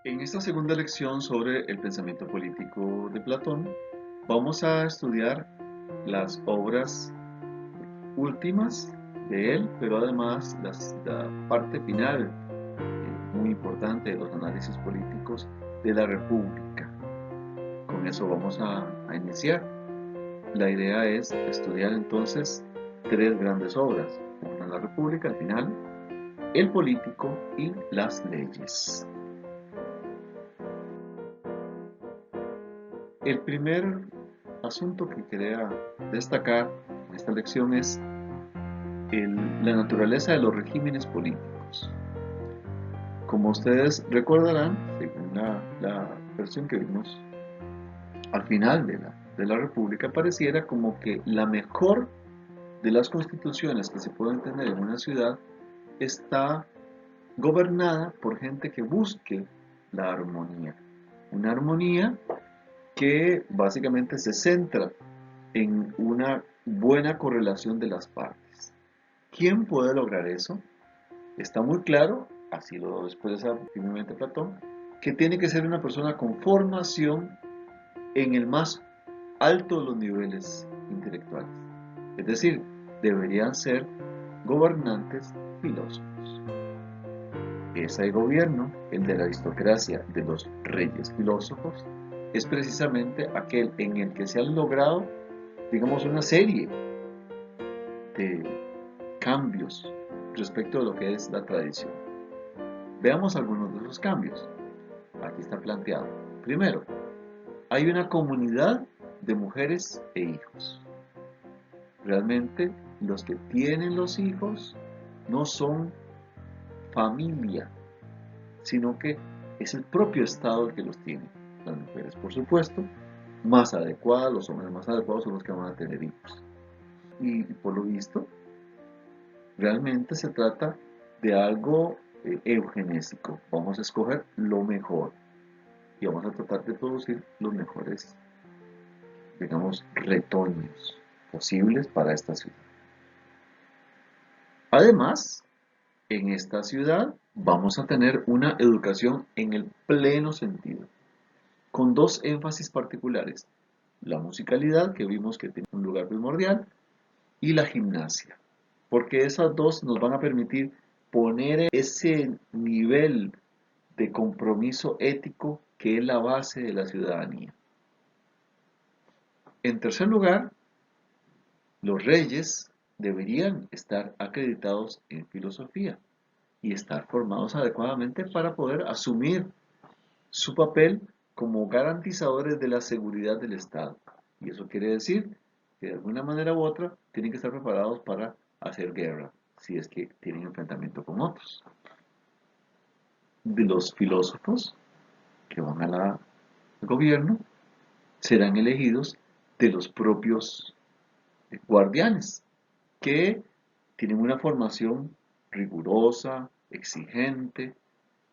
En esta segunda lección sobre el pensamiento político de Platón, vamos a estudiar las obras últimas de él, pero además la parte final, muy importante de los análisis políticos de la República. Con eso vamos a iniciar. La idea es estudiar entonces tres grandes obras: una, la República, al final, el político y las leyes. El primer asunto que quería destacar en esta lección es la naturaleza de los regímenes políticos. Como ustedes recordarán, según la versión que vimos al final de la República, pareciera como que la mejor de las constituciones que se pueden tener en una ciudad está gobernada por gente que busque la armonía. Una armonía que básicamente se centra en una buena correlación de las partes. ¿Quién puede lograr eso? Está muy claro, así lo expresa firmemente Platón, que tiene que ser una persona con formación en el más alto de los niveles intelectuales. Es decir, deberían ser gobernantes filósofos. Ese gobierno, el de la aristocracia de los reyes filósofos, es precisamente aquel en el que se han logrado, digamos, una serie de cambios respecto de lo que es la tradición. Veamos algunos de esos cambios. Aquí está planteado. Primero, hay una comunidad de mujeres e hijos. Realmente los que tienen los hijos no son familia, sino que es el propio Estado el que los tiene. Las mujeres, por supuesto, más adecuadas, los hombres más adecuados son los que van a tener hijos. Y por lo visto, realmente se trata de algo eugenésico. Vamos a escoger lo mejor y vamos a tratar de producir los mejores, digamos, retoños posibles para esta ciudad. Además, en esta ciudad vamos a tener una educación en el pleno sentido, con dos énfasis particulares: la musicalidad, que vimos que tiene un lugar primordial, y la gimnasia, porque esas dos nos van a permitir poner ese nivel de compromiso ético que es la base de la ciudadanía. En tercer lugar, los reyes deberían estar acreditados en filosofía y estar formados adecuadamente para poder asumir su papel como garantizadores de la seguridad del Estado. Y eso quiere decir que de alguna manera u otra tienen que estar preparados para hacer guerra, si es que tienen enfrentamiento con otros. De los filósofos que van al gobierno serán elegidos de los propios guardianes, que tienen una formación rigurosa, exigente,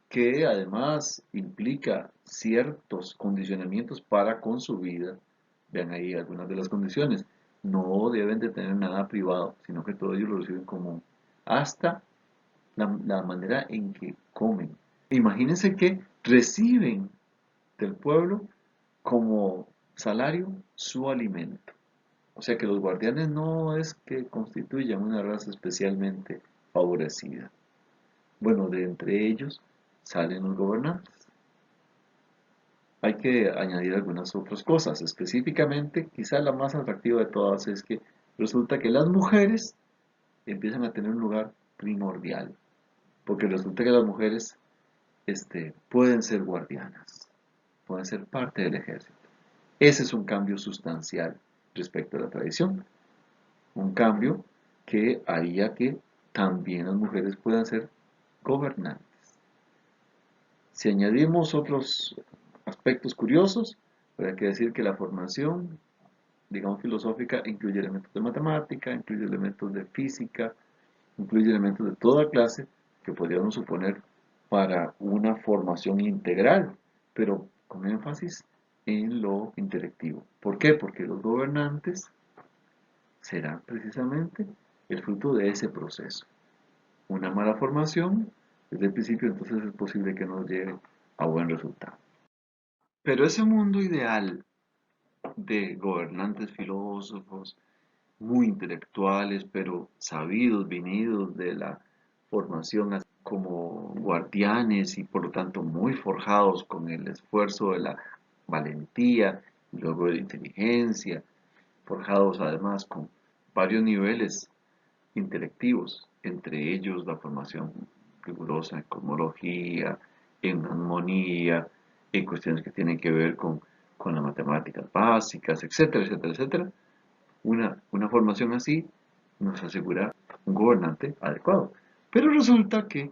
que además implica ciertos condicionamientos para con su vida. Vean ahí algunas de las condiciones. No deben de tener nada privado, sino que todo ellos lo reciben común. Hasta la manera en que comen. Imagínense que reciben del pueblo como salario su alimento. O sea que los guardianes no es que constituyan una raza especialmente favorecida. Bueno, de entre ellos salen los gobernantes. Hay que añadir algunas otras cosas. Específicamente, quizá la más atractiva de todas es que resulta que las mujeres empiezan a tener un lugar primordial, porque resulta que las mujeres pueden ser guardianas, pueden ser parte del ejército. Ese es un cambio sustancial respecto a la tradición, un cambio que haría que también las mujeres puedan ser gobernantes. Si añadimos otros aspectos curiosos, hay que decir que la formación, digamos, filosófica incluye elementos de matemática, incluye elementos de física, incluye elementos de toda clase que podríamos suponer para una formación integral, pero con énfasis en lo intelectivo. ¿Por qué? Porque los gobernantes serán precisamente el fruto de ese proceso. Una mala formación desde el principio, entonces es posible que nos lleve a buen resultado. Pero ese mundo ideal de gobernantes filósofos, muy intelectuales, pero sabidos, venidos de la formación como guardianes y por lo tanto muy forjados con el esfuerzo de la valentía, y luego de la inteligencia, forjados además con varios niveles intelectivos, entre ellos la formación rigurosa en cosmología, en armonía, en cuestiones que tienen que ver con las matemáticas básicas, etcétera, etcétera, etcétera. Una formación así nos asegura un gobernante adecuado. Pero resulta que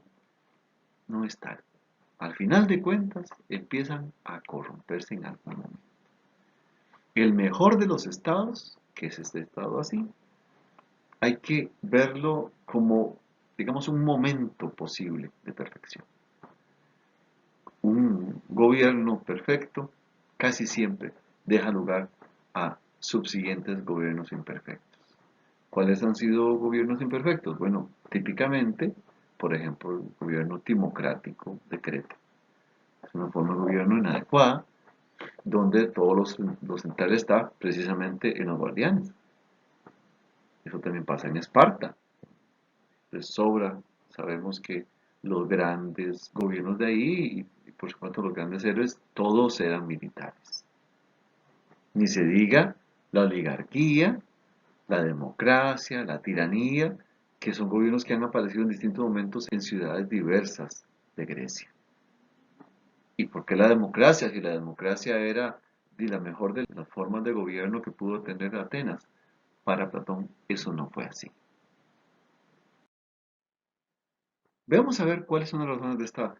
no es tal. Al final de cuentas, empiezan a corromperse en algún momento. El mejor de los estados, que es este estado así, hay que verlo como, digamos, un momento posible de perfección. Un gobierno perfecto casi siempre deja lugar a subsiguientes gobiernos imperfectos. ¿Cuáles han sido gobiernos imperfectos? Bueno, típicamente, por ejemplo, el gobierno timocrático de Creta. Es una forma de gobierno inadecuada, donde todo lo central está precisamente en los guardianes. Eso también pasa en Esparta. Les sobra, sabemos que los grandes gobiernos de ahí, y por supuesto los grandes héroes, todos eran militares. Ni se diga la oligarquía, la democracia, la tiranía, que son gobiernos que han aparecido en distintos momentos en ciudades diversas de Grecia. ¿Y por qué la democracia? Si la democracia era la mejor de las formas de gobierno que pudo tener Atenas. Para Platón eso no fue así. Veamos a ver cuáles son las razones de esta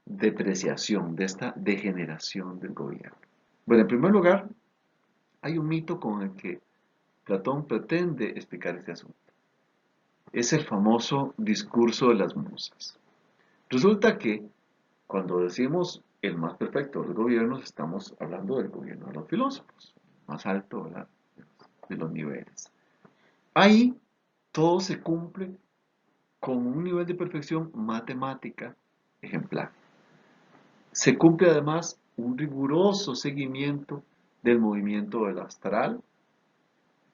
depreciación, de esta degeneración del gobierno. Bueno, en primer lugar, hay un mito con el que Platón pretende explicar este asunto. Es el famoso discurso de las musas. Resulta que cuando decimos el más perfecto de los gobiernos, estamos hablando del gobierno de los filósofos, más alto, ¿verdad?, de los niveles. Ahí todo se cumple con un nivel de perfección matemática ejemplar. Se cumple además un riguroso seguimiento del movimiento del astral.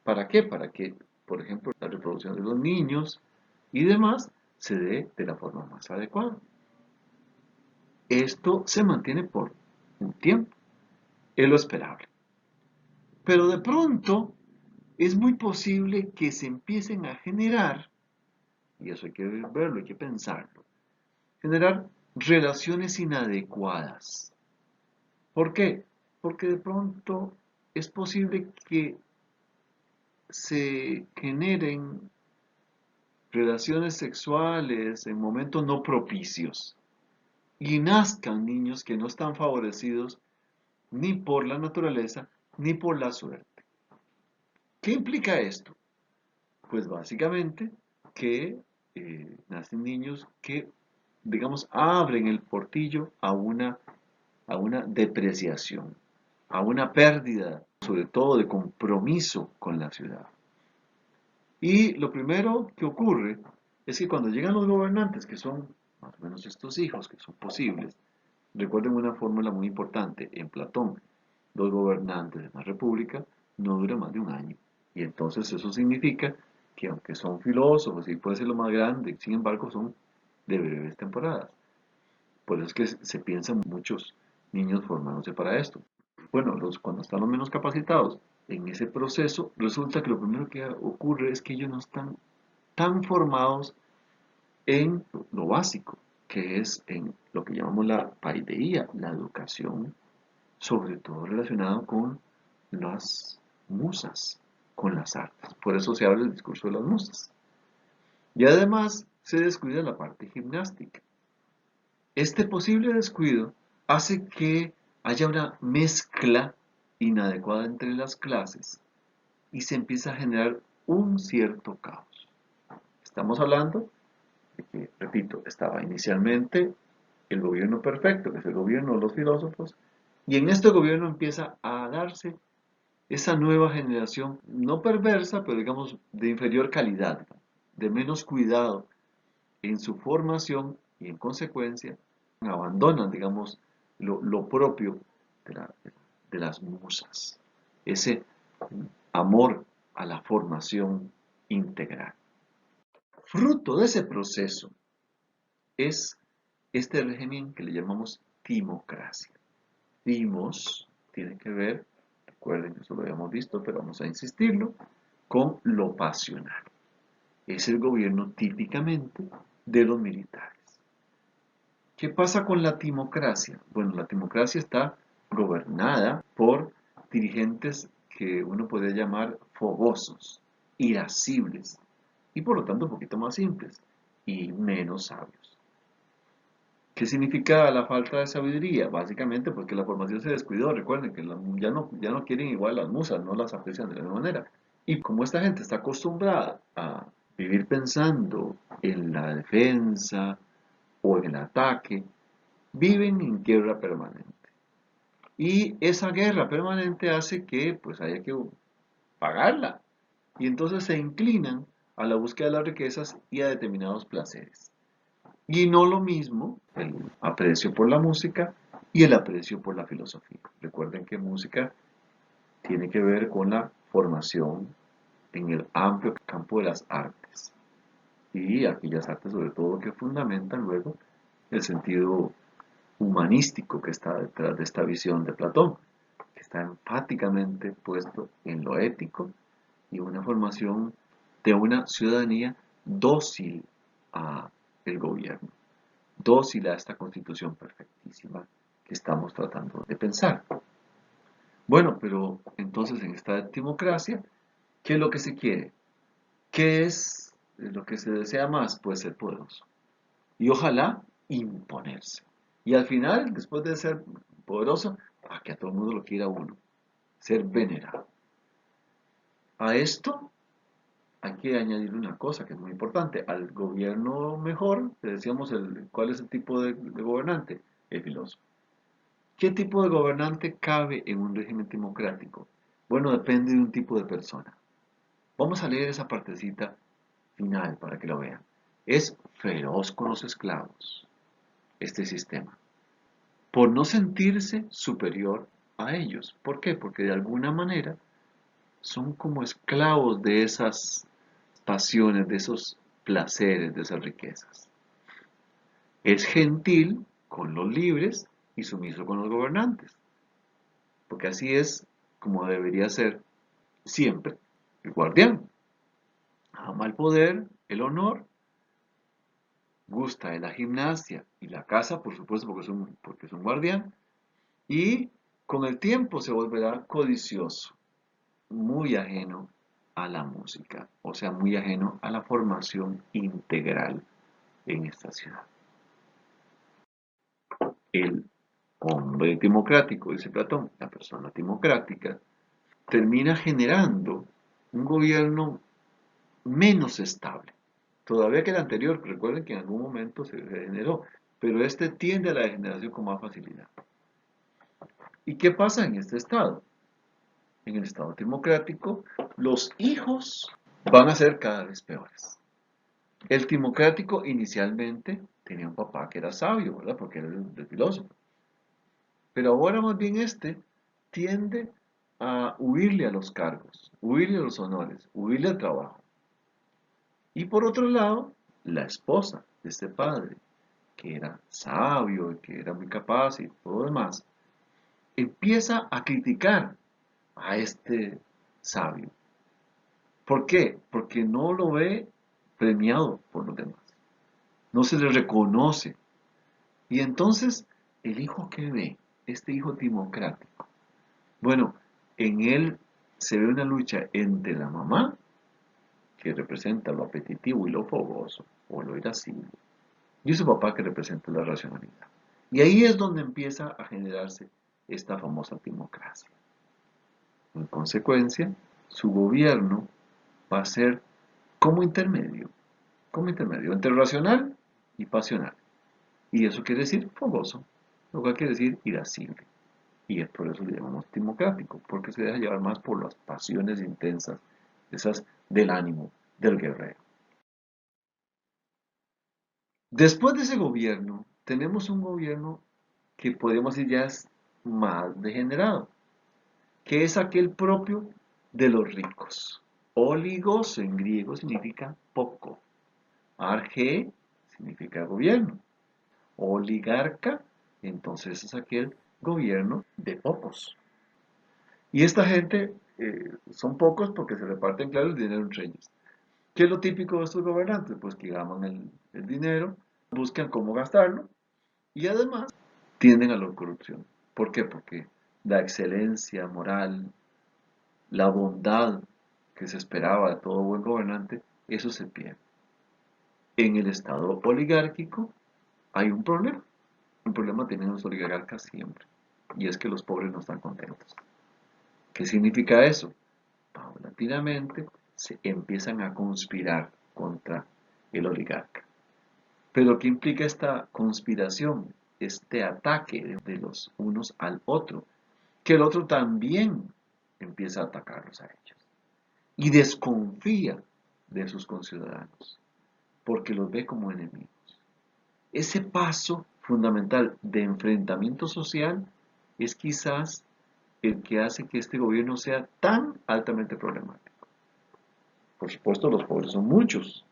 ¿Para qué? Para que, por ejemplo, la reproducción de los niños y demás se dé de la forma más adecuada. Esto se mantiene por un tiempo, es lo esperable. Pero de pronto es muy posible que se empiecen a generar, y eso hay que verlo, hay que pensarlo, generar relaciones inadecuadas. ¿Por qué? Porque de pronto es posible que se generen relaciones sexuales en momentos no propicios y nazcan niños que no están favorecidos ni por la naturaleza ni por la suerte. ¿Qué implica esto? Pues básicamente que nacen niños que, digamos, abren el portillo a una depreciación, a una pérdida, sobre todo de compromiso con la ciudad. Y lo primero que ocurre es que cuando llegan los gobernantes, que son más o menos estos hijos, que son posibles, recuerden una fórmula muy importante en Platón: los gobernantes de una república no duran más de un año. Y entonces eso significa que aunque son filósofos y puede ser lo más grande, sin embargo son de breves temporadas. Por eso es que se piensan muchos niños formándose para esto. Bueno, cuando están los menos capacitados en ese proceso, resulta que lo primero que ocurre es que ellos no están tan formados en lo básico, que es en lo que llamamos la paideía, la educación, sobre todo relacionado con las musas, con las artes. Por eso se habla del discurso de las musas. Y además se descuida la parte gimnástica. Este posible descuido hace que haya una mezcla inadecuada entre las clases y se empieza a generar un cierto caos. Estamos hablando de que, repito, estaba inicialmente el gobierno perfecto, que es el gobierno de los filósofos, y en este gobierno empieza a darse esa nueva generación, no perversa, pero digamos de inferior calidad, de menos cuidado en su formación y en consecuencia abandonan, digamos, lo propio de, de las musas, ese amor a la formación integral. Fruto de ese proceso es este régimen que le llamamos timocracia. Timos tiene que ver, recuerden que eso lo habíamos visto, pero vamos a insistirlo, con lo pasional. Es el gobierno típicamente de los militares. ¿Qué pasa con la timocracia? Bueno, la timocracia está gobernada por dirigentes que uno puede llamar fogosos, irascibles y por lo tanto un poquito más simples y menos sabios. ¿Qué significa la falta de sabiduría? Básicamente porque la formación se descuidó. Recuerden que ya no quieren igual las musas, no las aprecian de la misma manera. Y como esta gente está acostumbrada a vivir pensando en la defensa o en el ataque, viven en guerra permanente. Y esa guerra permanente hace que pues haya que pagarla. Y entonces se inclinan a la búsqueda de las riquezas y a determinados placeres. Y no lo mismo el aprecio por la música y el aprecio por la filosofía. Recuerden que música tiene que ver con la formación en el amplio campo de las artes. Y aquellas artes sobre todo que fundamentan luego el sentido humanístico que está detrás de esta visión de Platón, que está enfáticamente puesto en lo ético y una formación de una ciudadanía dócil a el gobierno, dócil a esta constitución perfectísima que estamos tratando de pensar. Bueno, pero entonces en esta democracia, ¿qué es lo que se quiere? ¿Qué es lo que se desea más? Pues ser poderoso. Y ojalá imponerse. Y al final, después de ser poderoso, a que a todo el mundo lo quiera uno, ser venerado. A esto hay que añadir una cosa que es muy importante. Al gobierno mejor, le decíamos cuál es el tipo de gobernante, el filósofo. ¿Qué tipo de gobernante cabe en un régimen democrático? Bueno, depende de un tipo de persona. Vamos a leer esa partecita final para que lo vean. Es feroz con los esclavos, este sistema, por no sentirse superior a ellos. ¿Por qué? Porque de alguna manera son como esclavos de esas pasiones, de esos placeres, de esas riquezas. Es gentil con los libres y sumiso con los gobernantes, porque así es como debería ser siempre el guardián. Ama el poder, el honor, gusta de la gimnasia y la caza, por supuesto, porque es un guardián, y con el tiempo se volverá codicioso, muy ajeno a la música, o sea, muy ajeno a la formación integral en esta ciudad. El hombre democrático, dice Platón, la persona democrática, termina generando un gobierno menos estable, todavía que el anterior, recuerden que en algún momento se degeneró, pero este tiende a la degeneración con más facilidad. ¿Y qué pasa en este estado? En el estado democrático, los hijos van a ser cada vez peores. El democrático inicialmente tenía un papá que era sabio, ¿verdad? Porque era el filósofo. Pero ahora más bien este tiende a huirle a los cargos, huirle a los honores, huirle al trabajo. Y por otro lado, la esposa de este padre, que era sabio y que era muy capaz y todo lo demás, empieza a criticar a este sabio. ¿Por qué? Porque no lo ve premiado por los demás. No se le reconoce. Y entonces, el hijo que ve, este hijo democrático, bueno, en él se ve una lucha entre la mamá, que representa lo apetitivo y lo fogoso, o lo irascible, y su papá, que representa la racionalidad. Y ahí es donde empieza a generarse esta famosa democracia. En consecuencia, su gobierno va a ser como intermedio entre racional y pasional. Y eso quiere decir fogoso, lo cual quiere decir irascible. Y es por eso le llamamos democrático, porque se deja llevar más por las pasiones intensas, esas del ánimo, del guerrero. Después de ese gobierno, tenemos un gobierno que podríamos decir ya es más degenerado, que es aquel propio de los ricos. Oligos en griego significa poco. Arge significa gobierno. Oligarca, entonces es aquel gobierno de pocos. Y esta gente son pocos porque se reparten, claro, el dinero entre ellos. ¿Qué es lo típico de estos gobernantes? Pues que ganan el dinero, buscan cómo gastarlo y además tienden a la corrupción. ¿Por qué? Porque la excelencia moral, la bondad que se esperaba de todo buen gobernante, eso se pierde. En el estado oligárquico hay un problema tienen los oligarcas siempre, y es que los pobres no están contentos. ¿Qué significa eso? Paulatinamente se empiezan a conspirar contra el oligarca. Pero ¿qué implica esta conspiración? Este ataque de los unos al otro, que el otro también empieza a atacarlos a ellos y desconfía de sus conciudadanos porque los ve como enemigos. Ese paso fundamental de enfrentamiento social es quizás el que hace que este gobierno sea tan altamente problemático. Por supuesto, los pobres son muchos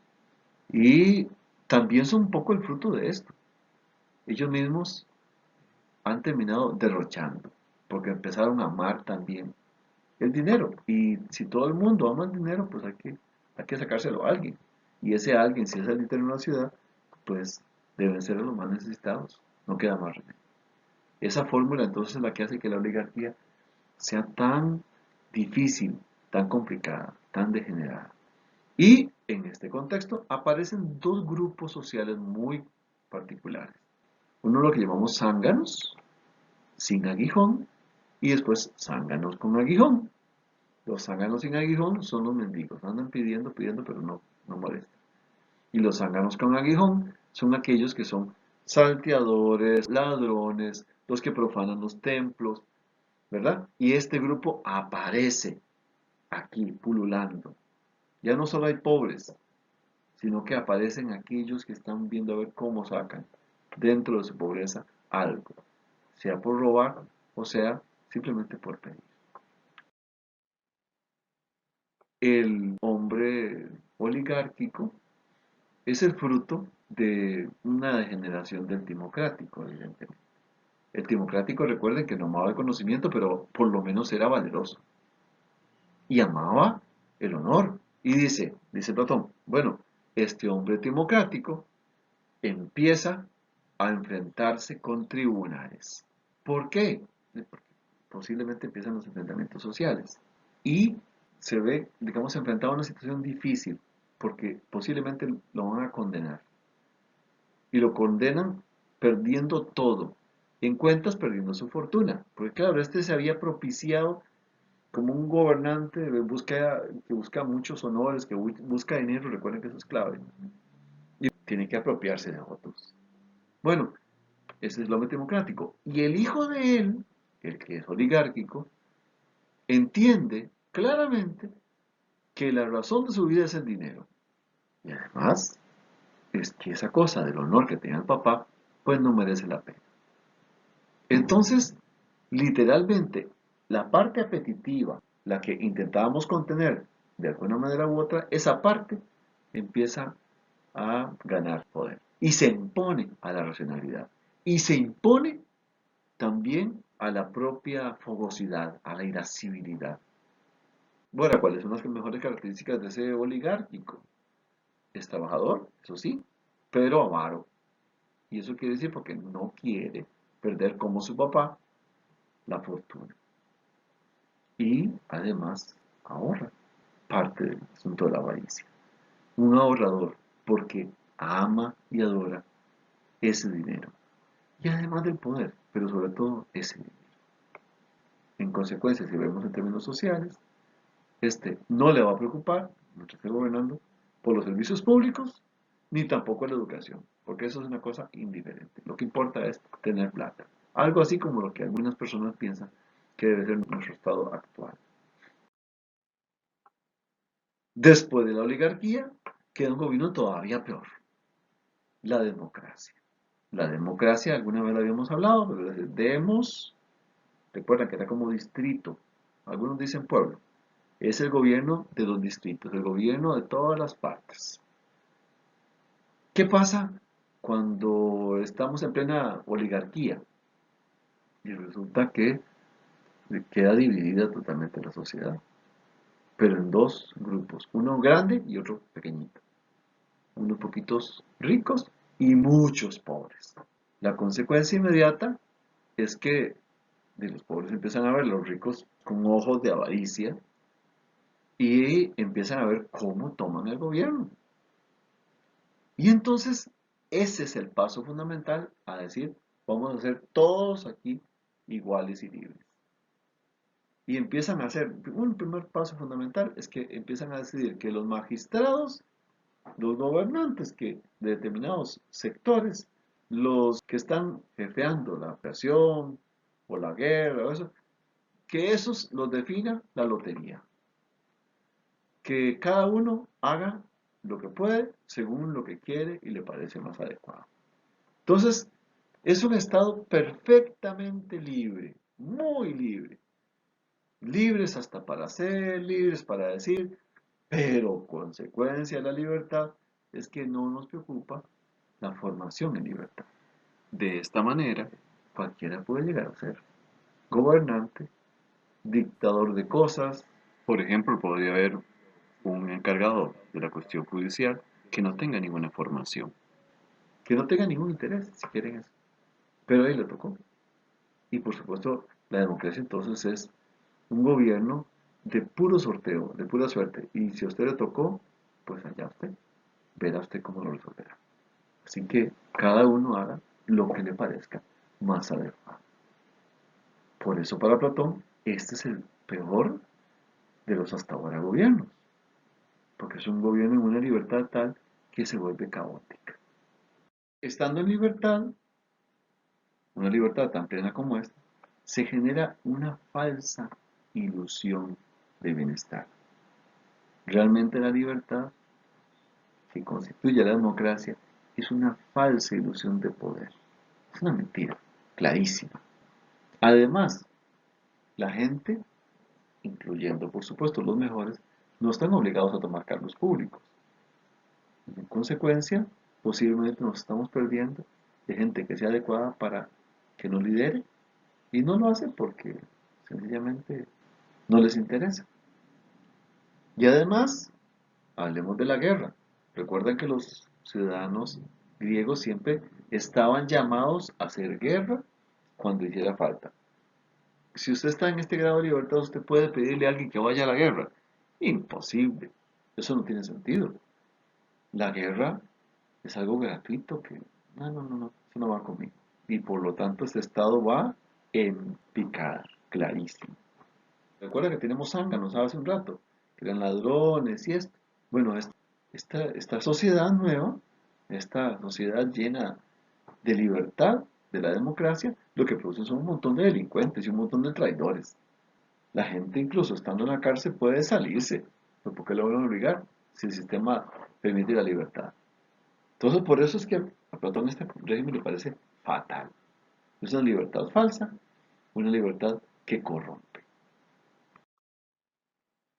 y también son un poco el fruto de esto. Ellos mismos han terminado derrochando porque empezaron a amar también el dinero. Y si todo el mundo ama el dinero, pues hay que sacárselo a alguien. Y ese alguien, si es el líder de una ciudad, pues deben ser los más necesitados. No queda más remedio. Esa fórmula entonces es la que hace que la oligarquía sea tan difícil, tan complicada, tan degenerada. Y en este contexto aparecen dos grupos sociales muy particulares. Uno lo que llamamos zánganos, sin aguijón, y después zánganos con aguijón. Los zánganos sin aguijón son los mendigos, andan pidiendo, pidiendo, pero no molestan. Y los zánganos con aguijón son aquellos que son salteadores, ladrones, los que profanan los templos, ¿verdad? Y este grupo aparece aquí, pululando. Ya no solo hay pobres, sino que aparecen aquellos que están viendo a ver cómo sacan dentro de su pobreza algo, sea por robar o sea simplemente por pedir. El hombre oligárquico es el fruto de una degeneración del timocrático, evidentemente. El timocrático, recuerden que no amaba el conocimiento, pero por lo menos era valeroso. Y amaba el honor. Y dice Platón, bueno, este hombre timocrático empieza a enfrentarse con tribunales. ¿Por qué? Porque posiblemente empiezan los enfrentamientos sociales. Y se ve, digamos, enfrentado a una situación difícil, porque posiblemente lo van a condenar. Y lo condenan perdiendo todo. En cuentas, perdiendo su fortuna. Porque claro, este se había propiciado como un gobernante que busca muchos honores, que busca dinero, recuerden que eso es clave. Y tiene que apropiarse de otros. Bueno, ese es el hombre democrático. Y el hijo de él, el que es oligárquico, entiende claramente que la razón de su vida es el dinero. Y además, es que esa cosa del honor que tenía el papá, pues no merece la pena. Entonces, literalmente, la parte apetitiva, la que intentábamos contener de alguna manera u otra, esa parte empieza a ganar poder y se impone a la racionalidad y se impone también a la propia fogosidad, a la irascibilidad. Bueno, ¿cuáles son las mejores características de ese oligárquico? Es trabajador, eso sí, pero avaro. Y eso quiere decir porque no quiere perder como su papá la fortuna. Y además ahorra parte del asunto de la avaricia. Un ahorrador porque ama y adora ese dinero. Y además del poder, pero sobre todo ese dinero. En consecuencia, si vemos en términos sociales, este no le va a preocupar, mientras esté gobernando, por los servicios públicos, ni tampoco la educación, porque eso es una cosa indiferente. Lo que importa es tener plata. Algo así como lo que algunas personas piensan que debe ser nuestro estado actual. Después de la oligarquía, queda un gobierno todavía peor, la democracia. La democracia, alguna vez la habíamos hablado, pero demos, recuerda que era como distrito, algunos dicen pueblo, es el gobierno de los distritos, el gobierno de todas las partes. ¿Qué pasa cuando estamos en plena oligarquía? Y resulta que queda dividida totalmente la sociedad, pero en dos grupos, uno grande y otro pequeñito, unos poquitos ricos y muchos pobres. La consecuencia inmediata es que los pobres empiezan a ver a los ricos con ojos de avaricia y empiezan a ver cómo toman el gobierno. Y entonces ese es el paso fundamental a decir, vamos a ser todos aquí iguales y libres. Y empiezan a hacer, un primer paso fundamental es que empiezan a decidir que los magistrados, los gobernantes que de determinados sectores, los que están jefeando la operación o la guerra o eso, que esos los defina la lotería. Que cada uno haga lo que puede según lo que quiere y le parece más adecuado. Entonces, es un estado perfectamente libre, muy libre. Libres hasta para hacer, libres para decir, pero consecuencia de la libertad es que no nos preocupa la formación en libertad. De esta manera, cualquiera puede llegar a ser gobernante, dictador de cosas. Por ejemplo, podría haber un encargado de la cuestión judicial que no tenga ninguna formación, que no tenga ningún interés, si quieren eso. Pero ahí le tocó. Y por supuesto, la democracia entonces es un gobierno de puro sorteo, de pura suerte. Y si a usted le tocó, pues allá usted, verá usted cómo lo resolverá. Así que cada uno haga lo que le parezca más adecuado. Por eso para Platón, este es el peor de los hasta ahora gobiernos, porque es un gobierno en una libertad tal que se vuelve caótica. Estando en libertad, una libertad tan plena como esta, se genera una falsa ilusión de bienestar. Realmente la libertad que constituye la democracia es una falsa ilusión de poder. Es una mentira, clarísima. Además, la gente, incluyendo por supuesto los mejores, no están obligados a tomar cargos públicos. En consecuencia, posiblemente nos estamos perdiendo de gente que sea adecuada para que nos lidere y no lo hacen porque sencillamente no les interesa. Y además, hablemos de la guerra. Recuerden que los ciudadanos griegos siempre estaban llamados a hacer guerra cuando hiciera falta. Si usted está en este grado de libertad, usted puede pedirle a alguien que vaya a la guerra. Imposible. Eso no tiene sentido. La guerra es algo gratuito que, no, eso no va conmigo. Y por lo tanto este estado va en picada, clarísimo. Recuerda que tenemos zánganos hace un rato, que eran ladrones y esto. Bueno, esta sociedad nueva, esta sociedad llena de libertad, de la democracia, lo que produce son un montón de delincuentes y un montón de traidores. La gente incluso estando en la cárcel puede salirse, pero ¿por qué lo van a obligar si el sistema permite la libertad? Entonces por eso es que a Platón este régimen le parece fatal. Es una libertad falsa, una libertad que corrompe.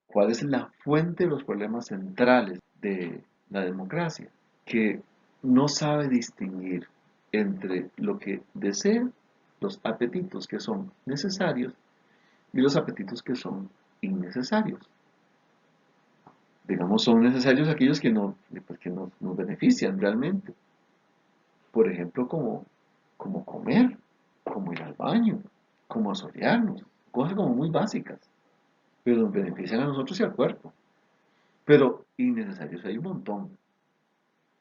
¿Cuál es la fuente de los problemas centrales de la democracia? Que no sabe distinguir entre lo que desea, los apetitos que son necesarios y los apetitos que son innecesarios. Digamos, son necesarios aquellos que, pues, que nos benefician realmente. Por ejemplo, como comer, como ir al baño, como asolearnos, cosas como muy básicas, pero nos benefician a nosotros y al cuerpo. Pero innecesarios hay un montón,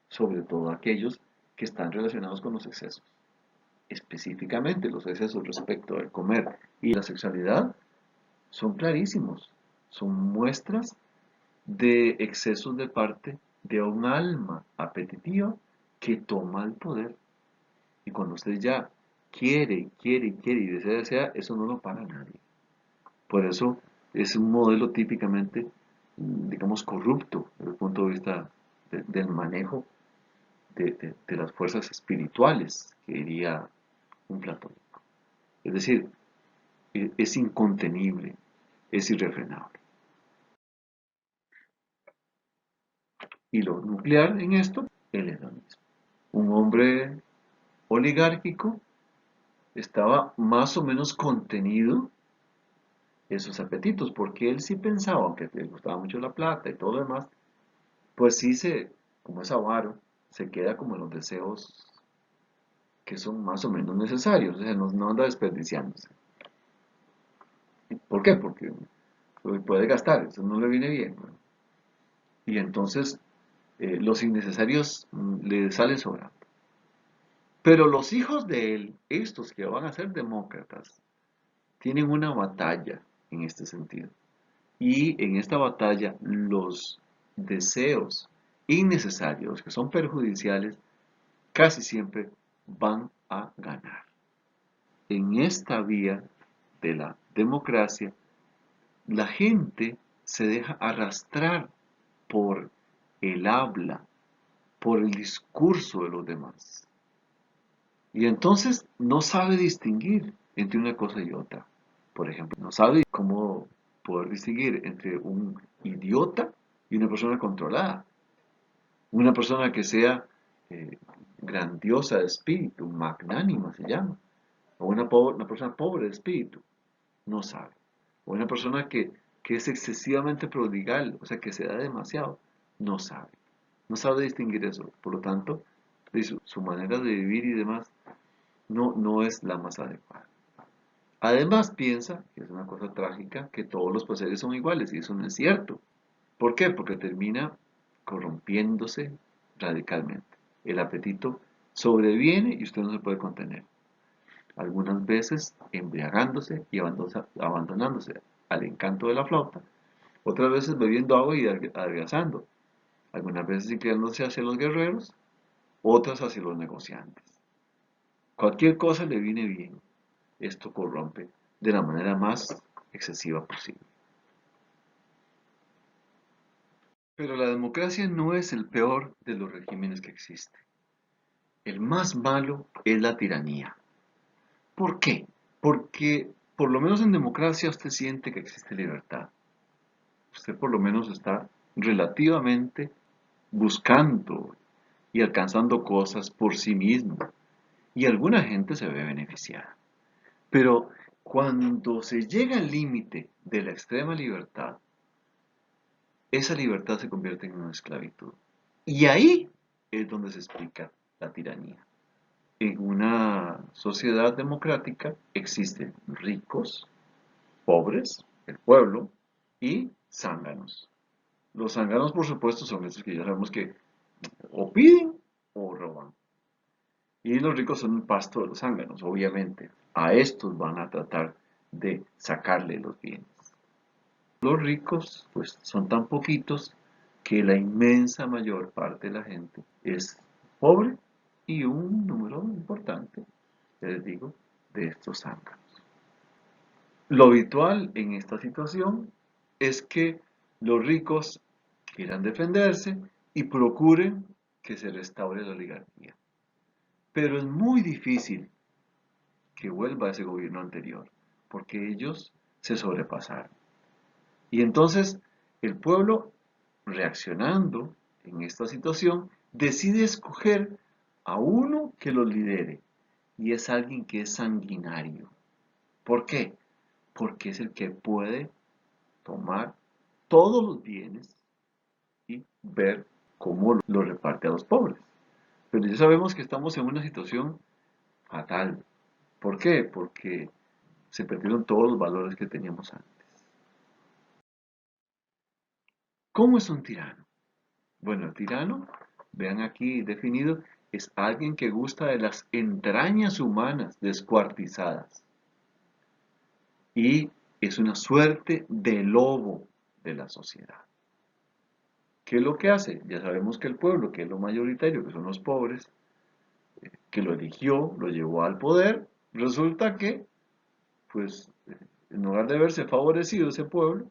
sobre todo aquellos que están relacionados con los excesos. Específicamente los excesos respecto al comer y la sexualidad son clarísimos, son muestras de excesos de parte de un alma apetitiva que toma el poder. Y cuando usted ya quiere y desea, eso no lo para nadie. Por eso es un modelo típicamente, digamos, corrupto desde el punto de vista del manejo de las fuerzas espirituales, que diría un platónico. Es decir, es incontenible, es irrefrenable. Y lo nuclear en esto, el hedonismo. Un hombre oligárquico estaba más o menos contenido en sus apetitos, porque él sí pensaba, aunque le gustaba mucho la plata y todo lo demás, pues sí como es avaro, se queda como en los deseos que son más o menos necesarios, o sea, no anda desperdiciándose. ¿Por qué? Porque puede gastar, eso no le viene bien, ¿no? Y entonces los innecesarios le salen sobrando. Pero los hijos de él, estos que van a ser demócratas, tienen una batalla en este sentido. Y en esta batalla los deseos innecesarios, que son perjudiciales, casi siempre van a ganar. En esta vía de la democracia, la gente se deja arrastrar por el habla, por el discurso de los demás. Y entonces no sabe distinguir entre una cosa y otra. Por ejemplo, no sabe cómo poder distinguir entre un idiota y una persona controlada. Una persona que sea eh, grandiosa de espíritu, magnánima se llama. O una persona pobre de espíritu, no sabe. O una persona que es excesivamente prodigal, o sea, que se da demasiado, no sabe. No sabe distinguir eso. Por lo tanto, su manera de vivir y demás no es la más adecuada. Además piensa, que es una cosa trágica, que todos los placeres son iguales, y eso no es cierto. ¿Por qué? Porque termina corrompiéndose radicalmente. El apetito sobreviene y usted no se puede contener. Algunas veces embriagándose y abandonándose al encanto de la flauta, otras veces bebiendo agua y adelgazando, algunas veces inclinándose hacia los guerreros, otras hacia los negociantes. Cualquier cosa le viene bien. Esto corrompe de la manera más excesiva posible. Pero la democracia no es el peor de los regímenes que existe. El más malo es la tiranía. ¿Por qué? Porque por lo menos en democracia usted siente que existe libertad. Usted por lo menos está relativamente buscando y alcanzando cosas por sí mismo. Y alguna gente se ve beneficiada. Pero cuando se llega al límite de la extrema libertad, esa libertad se convierte en una esclavitud. Y ahí es donde se explica la tiranía. En una sociedad democrática existen ricos, pobres, el pueblo, y zánganos. Los zánganos, por supuesto, son esos que ya sabemos que o piden o roban. Y los ricos son el pasto de los zánganos, obviamente. A estos van a tratar de sacarle los bienes. Los ricos, pues, son tan poquitos que la inmensa mayor parte de la gente es pobre y un número importante, les digo, de estos zánganos. Lo habitual en esta situación es que los ricos quieran defenderse y procuren que se restaure la oligarquía. Pero es muy difícil que vuelva ese gobierno anterior, porque ellos se sobrepasaron. Y entonces el pueblo, reaccionando en esta situación, decide escoger a uno que los lidere, y es alguien que es sanguinario. ¿Por qué? Porque es el que puede tomar todos los bienes y ver cómo lo reparte a los pobres. Pero ya sabemos que estamos en una situación fatal. ¿Por qué? Porque se perdieron todos los valores que teníamos antes. ¿Cómo es un tirano? Bueno, el tirano, vean aquí definido, es alguien que gusta de las entrañas humanas descuartizadas y es una suerte de lobo de la sociedad. ¿Qué es lo que hace? Ya sabemos que el pueblo, que es lo mayoritario, que son los pobres, que lo eligió, lo llevó al poder, resulta que, pues, en lugar de verse favorecido ese pueblo,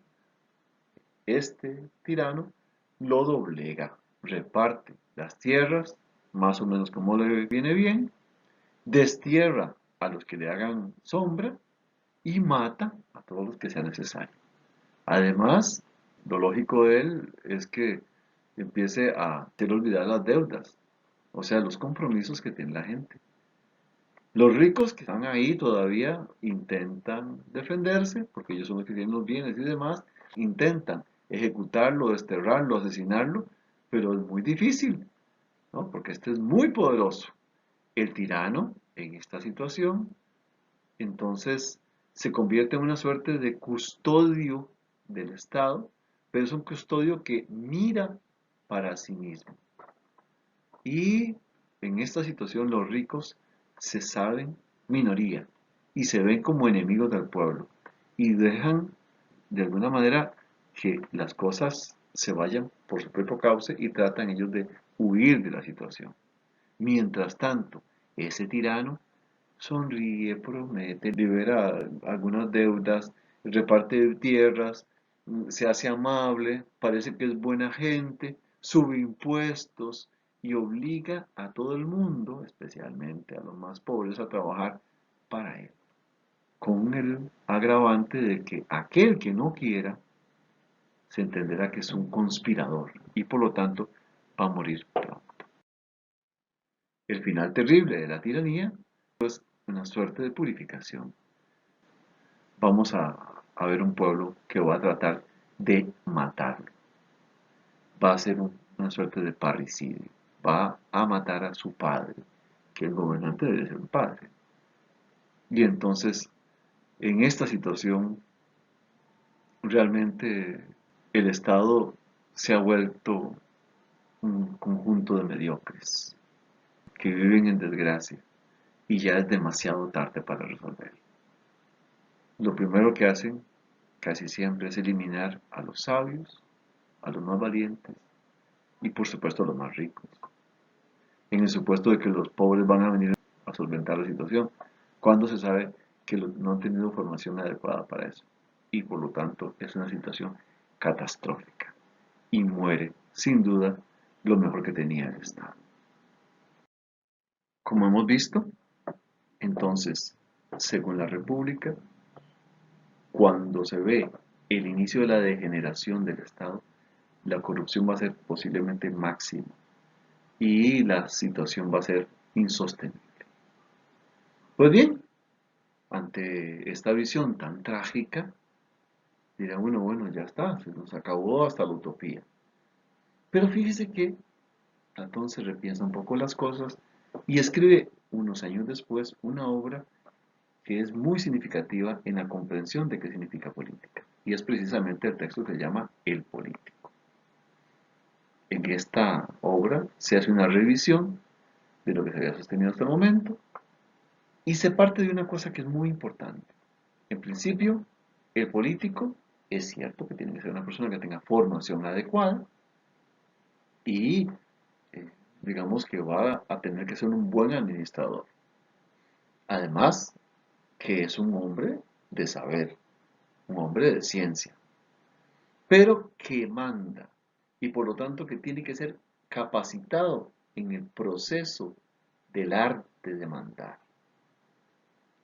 este tirano lo doblega, reparte las tierras más o menos como le viene bien, destierra a los que le hagan sombra y mata a todos los que sea necesario. Además, lo lógico de él es que empiece a hacer olvidar las deudas, o sea, los compromisos que tiene la gente. Los ricos que están ahí todavía intentan defenderse, porque ellos son los que tienen los bienes y demás, intentan ejecutarlo, desterrarlo, asesinarlo, pero es muy difícil, ¿no? Porque este es muy poderoso. El tirano, en esta situación, entonces se convierte en una suerte de custodio del Estado, pero es un custodio que mira para sí mismo. Y en esta situación los ricos se saben minoría y se ven como enemigos del pueblo y dejan de alguna manera que las cosas se vayan por su propio cauce y tratan ellos de huir de la situación. Mientras tanto, ese tirano sonríe, promete, libera algunas deudas, reparte tierras, se hace amable, parece que es buena gente, sube impuestos y obliga a todo el mundo, especialmente a los más pobres, a trabajar para él, con el agravante de que aquel que no quiera se entenderá que es un conspirador y por lo tanto va a morir pronto. El final terrible de la tiranía es una suerte de purificación. Vamos a ver un pueblo que va a tratar de matarlo. Va a ser una suerte de parricidio. Va a matar a su padre, que el gobernante debe ser un padre. Y entonces, en esta situación, realmente el Estado se ha vuelto un conjunto de mediocres que viven en desgracia y ya es demasiado tarde para resolver. Lo primero que hacen casi siempre es eliminar a los sabios, a los más valientes y por supuesto a los más ricos, en el supuesto de que los pobres van a venir a solventar la situación, cuando se sabe que no han tenido formación adecuada para eso y por lo tanto es una situación catastrófica y muere sin duda lo mejor que tenía el Estado. Como hemos visto, entonces, según la República, cuando se ve el inicio de la degeneración del Estado, la corrupción va a ser posiblemente máxima y la situación va a ser insostenible. Pues bien, ante esta visión tan trágica, dirá uno, bueno, ya está, se nos acabó hasta la utopía. Pero fíjese que Platón se repiensa un poco las cosas y escribe unos años después una obra que es muy significativa en la comprensión de qué significa política. Y es precisamente el texto que se llama El Político. En esta obra se hace una revisión de lo que se había sostenido hasta el momento y se parte de una cosa que es muy importante. En principio, el político es cierto que tiene que ser una persona que tenga formación adecuada y digamos que va a tener que ser un buen administrador. Además, que es un hombre de saber, un hombre de ciencia, pero que manda y por lo tanto que tiene que ser capacitado en el proceso del arte de mandar.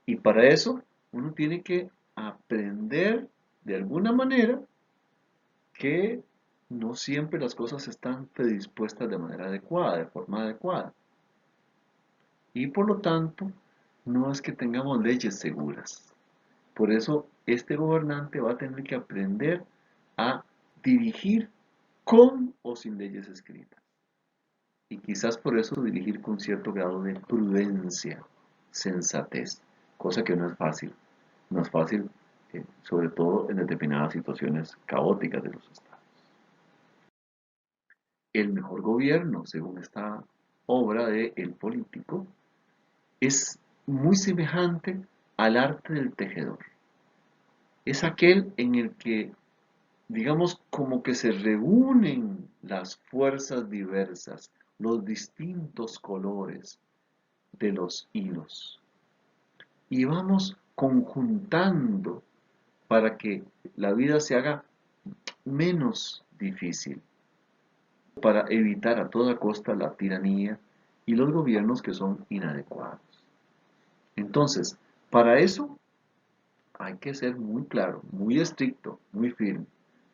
Y para eso uno tiene que aprender de alguna manera que no siempre las cosas están predispuestas de manera adecuada, de forma adecuada. Y por lo tanto, no es que tengamos leyes seguras. Por eso, este gobernante va a tener que aprender a dirigir con o sin leyes escritas. Y quizás por eso dirigir con cierto grado de prudencia, sensatez, cosa que no es fácil. No es fácil, sobre todo en determinadas situaciones caóticas de los estados. El mejor gobierno, según esta obra de El Político, es muy semejante al arte del tejedor. Es aquel en el que, digamos, como que se reúnen las fuerzas diversas, los distintos colores de los hilos. Y vamos conjuntando para que la vida se haga menos difícil, para evitar a toda costa la tiranía y los gobiernos que son inadecuados. Entonces, para eso hay que ser muy claro, muy estricto, muy firme.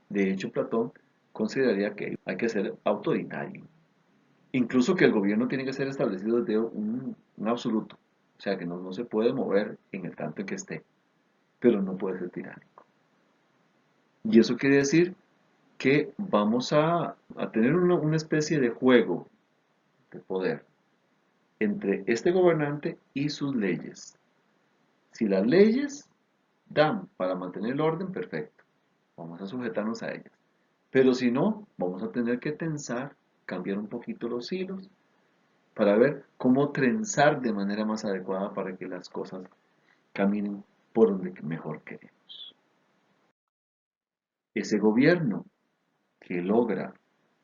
De hecho, Platón consideraría que hay que ser autoritario. Incluso que el gobierno tiene que ser establecido desde un absoluto. O sea, que no se puede mover en el tanto en que esté, pero no puede ser tiránico. Y eso quiere decir que vamos a tener una especie de juego de poder entre este gobernante y sus leyes. Si las leyes dan para mantener el orden, perfecto. Vamos a sujetarnos a ellas. Pero si no, vamos a tener que tensar, cambiar un poquito los hilos para ver cómo trenzar de manera más adecuada para que las cosas caminen por donde mejor queremos. Ese gobierno que logra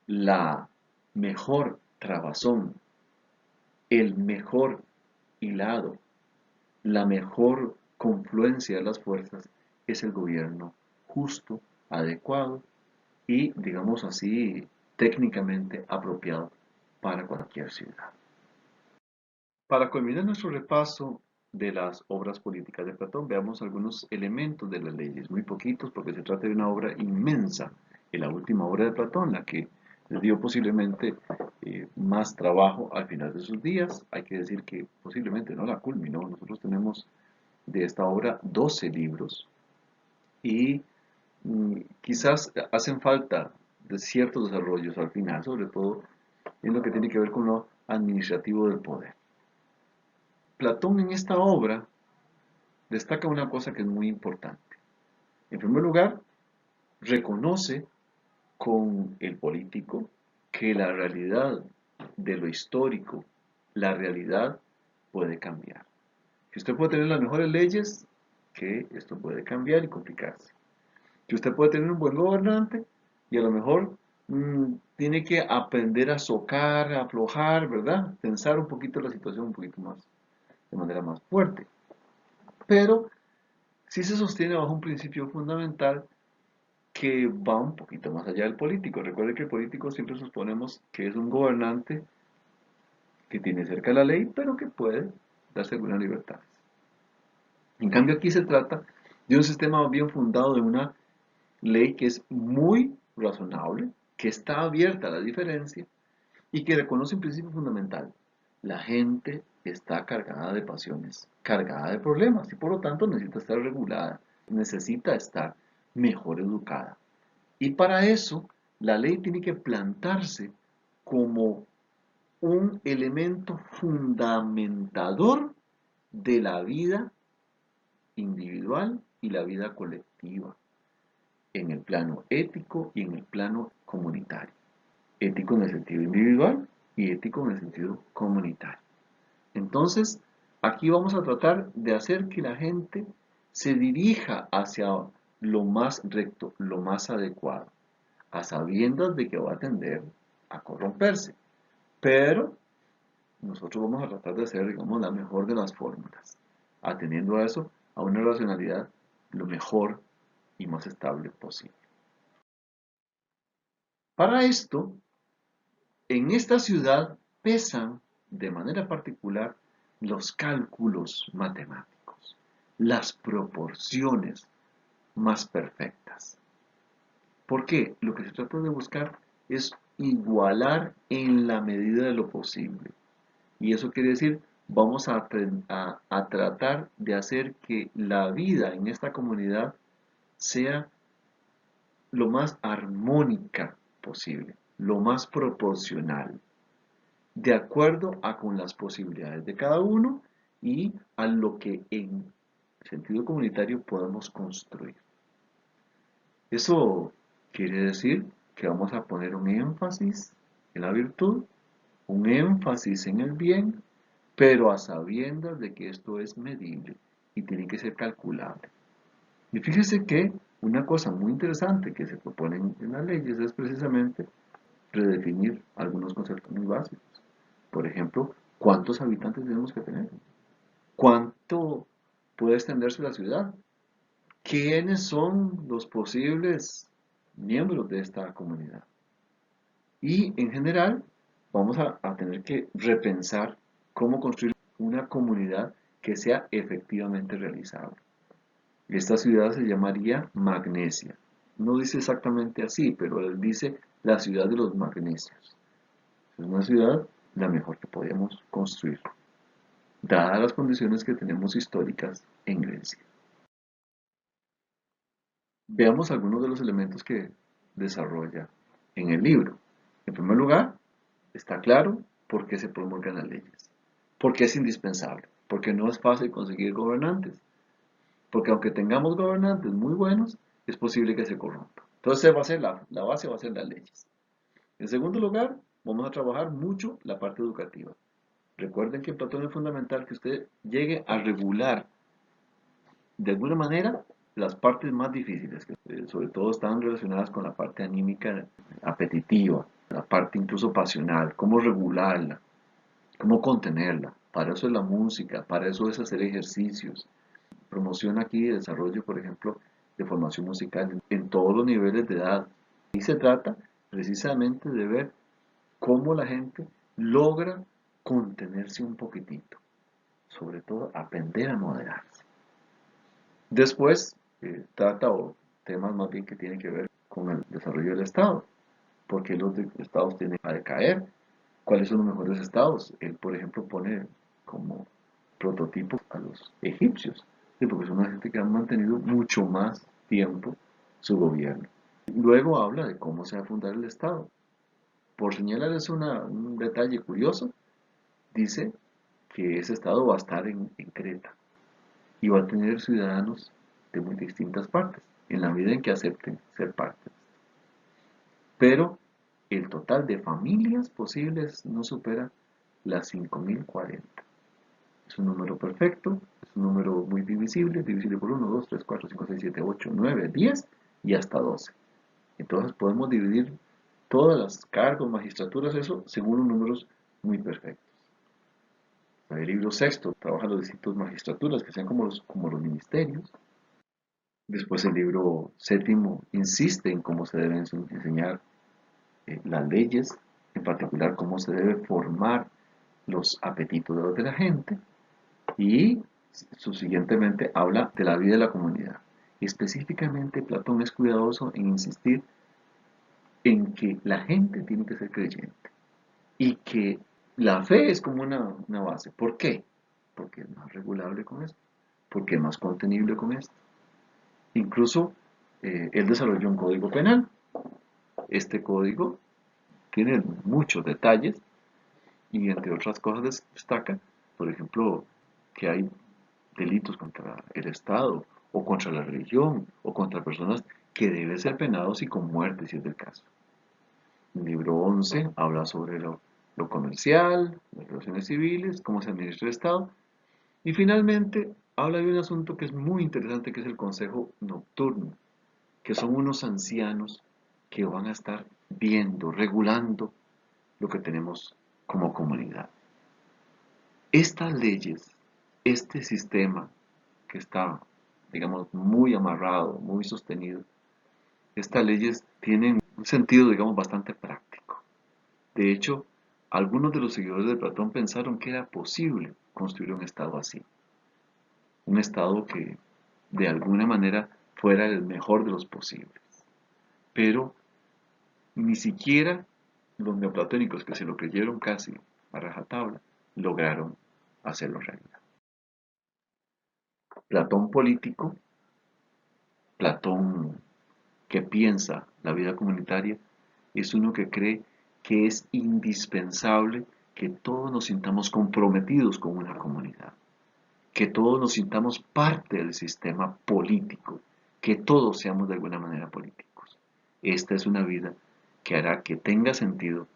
la mejor trabazón, el mejor hilado, la mejor confluencia de las fuerzas, es el gobierno justo, adecuado y, digamos así, técnicamente apropiado para cualquier ciudad. Para culminar nuestro repaso de las obras políticas de Platón, veamos algunos elementos de las leyes, muy poquitos porque se trata de una obra inmensa, y la última obra de Platón, la que le dio posiblemente más trabajo al final de sus días. Hay que decir que posiblemente no la culminó. Nosotros tenemos de esta obra 12 libros y quizás hacen falta de ciertos desarrollos al final, sobre todo en lo que tiene que ver con lo administrativo del poder. Platón en esta obra destaca una cosa que es muy importante. En primer lugar, reconoce con el político que la realidad de lo histórico, la realidad puede cambiar. Que usted puede tener las mejores leyes, que esto puede cambiar y complicarse. Que usted puede tener un buen gobernante y a lo mejor tiene que aprender a socar, a aflojar, ¿verdad? Pensar un poquito la situación un poquito más, de manera más fuerte. Pero sí se sostiene bajo un principio fundamental que va un poquito más allá del político. Recuerde que el político siempre suponemos que es un gobernante que tiene cerca la ley, pero que puede darse algunas libertades. En cambio, aquí se trata de un sistema bien fundado, de una ley que es muy razonable, que está abierta a la diferencia y que reconoce un principio fundamental. La gente está cargada de pasiones, cargada de problemas y por lo tanto necesita estar regulada, necesita estar mejor educada. Y para eso, la ley tiene que plantarse como un elemento fundamentador de la vida individual y la vida colectiva, en el plano ético y en el plano comunitario. Ético en el sentido individual y ético en el sentido comunitario. Entonces, aquí vamos a tratar de hacer que la gente se dirija hacia lo más recto, lo más adecuado, a sabiendas de que va a tender a corromperse. Pero nosotros vamos a tratar de hacer, digamos, la mejor de las fórmulas, atendiendo a eso, a una racionalidad lo mejor y más estable posible. Para esto, en esta ciudad pesan de manera particular los cálculos matemáticos, las proporciones más perfectas. ¿Por qué? Lo que se trata de buscar es igualar en la medida de lo posible. Y eso quiere decir, vamos a tratar de hacer que la vida en esta comunidad sea lo más armónica posible, lo más proporcional, de acuerdo a con las posibilidades de cada uno y a lo que en sentido comunitario podemos construir. Eso quiere decir que vamos a poner un énfasis en la virtud, un énfasis en el bien, pero a sabiendas de que esto es medible y tiene que ser calculable. Y fíjese que una cosa muy interesante que se propone en las leyes es precisamente redefinir algunos conceptos muy básicos. Por ejemplo, ¿cuántos habitantes tenemos que tener? ¿Cuánto puede extenderse la ciudad? ¿Quiénes son los posibles miembros de esta comunidad? Y en general, vamos a tener que repensar cómo construir una comunidad que sea efectivamente realizable. Esta ciudad se llamaría Magnesia. No dice exactamente así, pero él dice la ciudad de los magnesios. Es una ciudad la mejor que podíamos construir, dadas las condiciones que tenemos históricas en Grecia. Veamos algunos de los elementos que desarrolla en el libro. En primer lugar, está claro por qué se promulgan las leyes, por qué es indispensable, porque no es fácil conseguir gobernantes, porque aunque tengamos gobernantes muy buenos, es posible que se corrompa. Entonces va a ser la base va a ser las leyes. En segundo lugar, vamos a trabajar mucho la parte educativa. Recuerden que en Platón es fundamental que usted llegue a regular de alguna manera las partes más difíciles, que sobre todo están relacionadas con la parte anímica apetitiva, la parte incluso pasional, cómo regularla, cómo contenerla. Para eso es la música, para eso es hacer ejercicios. Promociona aquí el desarrollo, por ejemplo, de formación musical en todos los niveles de edad. Y se trata precisamente de ver cómo la gente logra contenerse un poquitito, sobre todo aprender a moderarse. Después trata temas más bien que tienen que ver con el desarrollo del Estado, porque los estados tienden a decaer, cuáles son los mejores estados. Él, por ejemplo, pone como prototipo a los egipcios, sí, porque son una gente que han mantenido mucho más tiempo su gobierno. Luego habla de cómo se va a fundar el Estado. Por señalarles un detalle curioso, dice que ese Estado va a estar en Creta y va a tener ciudadanos de muy distintas partes, en la medida en que acepten ser parte. Pero el total de familias posibles no supera las 5040. Es un número perfecto, es un número muy divisible por 1, 2, 3, 4, 5, 6, 7, 8, 9, 10 y hasta 12. Entonces podemos dividir todas las cargos, magistraturas, eso, según los números muy perfectos. El libro sexto trabaja las distintas magistraturas, que sean como los ministerios. Después el libro séptimo insiste en cómo se deben enseñar las leyes, en particular cómo se debe formar los apetitos de la gente. Y subsiguientemente habla de la vida de la comunidad. Específicamente Platón es cuidadoso en insistir en que la gente tiene que ser creyente y que la fe es como una base. ¿Por qué? Porque es más regulable con esto, porque es más contenible con esto. Incluso él desarrolló un código penal. Este código tiene muchos detalles y entre otras cosas destaca, por ejemplo, que hay delitos contra el Estado o contra la religión o contra personas que deben ser penados y con muerte si es del caso. El libro 11 habla sobre lo comercial, las relaciones civiles, cómo se administra el Estado y finalmente habla de un asunto que es muy interesante que es el consejo nocturno, que son unos ancianos que van a estar viendo, regulando lo que tenemos como comunidad. Estas leyes, este sistema que está, digamos, muy amarrado, muy sostenido, estas leyes tienen un sentido, digamos, bastante práctico. De hecho, algunos de los seguidores de Platón pensaron que era posible construir un estado así, un estado que de alguna manera fuera el mejor de los posibles. Pero ni siquiera los neoplatónicos que se lo creyeron casi a rajatabla lograron hacerlo realidad. Platón político, Platón que piensa la vida comunitaria, es uno que cree que es indispensable que todos nos sintamos comprometidos con una comunidad, que todos nos sintamos parte del sistema político, que todos seamos de alguna manera políticos. Esta es una vida que hará que tenga sentido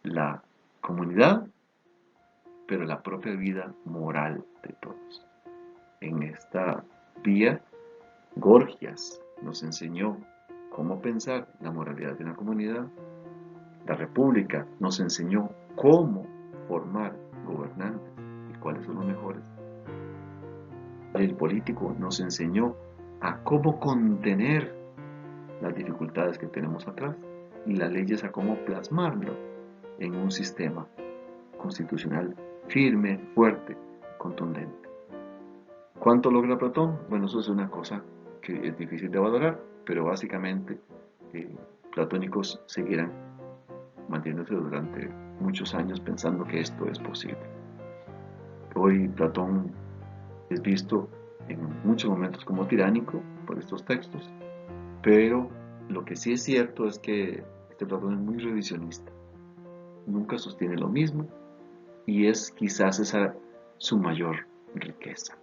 la comunidad, pero la propia vida moral de todos. En esta vía, Gorgias nos enseñó cómo pensar la moralidad de una comunidad. La República nos enseñó cómo formar gobernantes y cuáles son los mejores. El político nos enseñó a cómo contener las dificultades que tenemos atrás y las leyes a cómo plasmarlo. en un sistema constitucional firme, fuerte, contundente. ¿Cuánto logra Platón? Bueno, eso es una cosa que es difícil de valorar, pero básicamente platónicos seguirán manteniéndose durante muchos años pensando que esto es posible. Hoy Platón es visto en muchos momentos como tiránico por estos textos, pero lo que sí es cierto es que este Platón es muy revisionista, nunca sostiene lo mismo y es quizás esa su mayor riqueza.